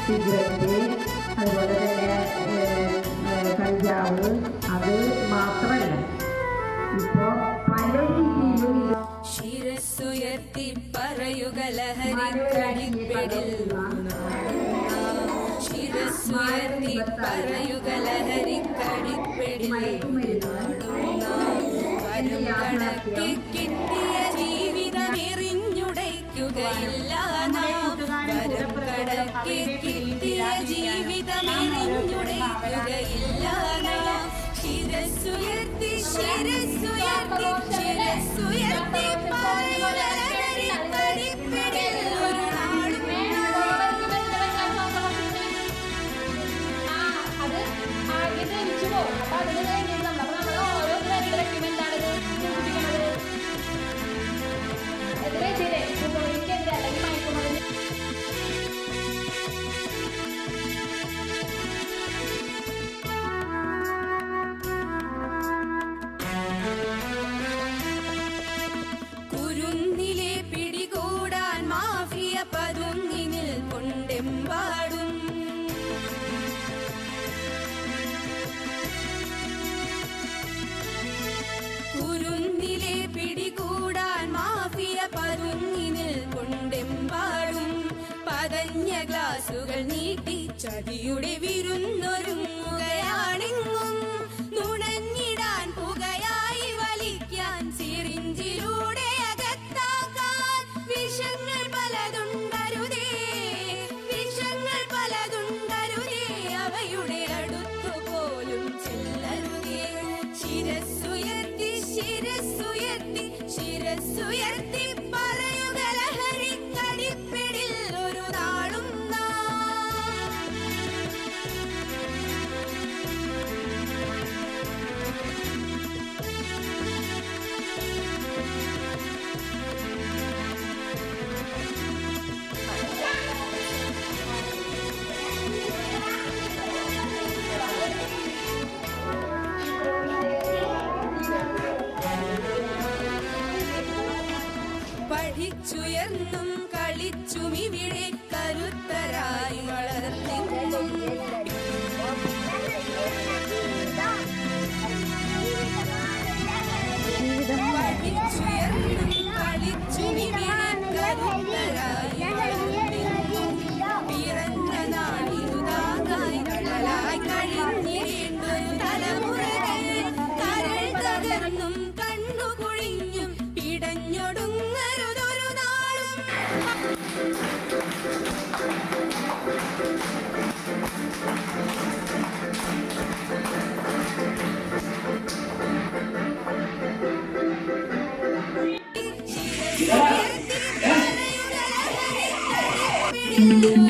Cigarette, അതുപോലെ തന്നെ കഞ്ചാവ്, അത് മാത്രമല്ല ഇപ്പോൾ പല രീതിയിലും ശിരസ്സുയർത്തി പറയുക ലഹരിക്കടിപ്പെടിൽ, ശിരസ്സുയർത്തി പറയുക ലഹരിക്കടിപ്പെടിൽ, വരും കണക്കി കിട്ടിയ ജീവിതം എറിഞ്ഞുടയ്ക്കുകയില്ല നാം, വരും കണക്കി കിട്ടിയ ജീവിതം എറിഞ്ഞുടയ്ക്കുകയില്ല നാം. ശിരസ്സുയർത്തി ശിരസ്സുയർത്തി ശിരസ്സുയർത്തി പറയുക ലഹരിക്കടിപ്പെടിൽ, ഒരു നാളും കുരുന്നിലെ പിടികൂടാൻ മാഫിയ പതുങ്ങിനിൽ കൊണ്ടെമ്പാടും. കുരുന്നിലെ പിടികൂടാൻ മാഫിയ പതുങ്ങിനിൽ കൊണ്ടെമ്പാടും. പതഞ്ഞ ഗ്ലാസുകൾ നീട്ടി ചതിയുടെ വിരുന്നൊരുങ്ങുകയാണെങ്ങും. നുണഞ്ഞിടാൻ പുകയായി വലിക്കാൻ സിറിഞ്ചിലൂടെ അകത്താക്കാൻ വിഷങ്ങൾ പലതുണ്ടരുതേ, വിഷങ്ങൾ പലതുണ്ടരുതേ, അവയുടെ അടുത്തുപോലും ചെല്ലരുതേ. ശിരസ്സുയർത്തി ശിരസ്സുയർത്തി ശിരസ്സുയർത്തി പറയുക ലഹരിക്കടിപ്പെടിൽ, ഒരു നാളും പഠിച്ചുയർന്നും കളിച്ചും ഇവിടെ കരുത്തരായി വളർന്നെങ്കും. പഠിച്ചുയർന്നും കളിച്ചും ഇവിടെ കരുത്തരായി വളർന്നെങ്കും. പിറന്ന നാടിനുതാകായി കടലായി കഴിഞ്ഞിടേണ്ടൊരു തലമുറകൾ കരൾ തകർന്നും കണ്ണു കുഴിഞ്ഞും പിടഞ്ഞൊടുങ്ങരുതൊരു നാളും. ശിരസ്സുയർത്തി പറയുക ലഹരിക്കടിപ്പെടിൽ.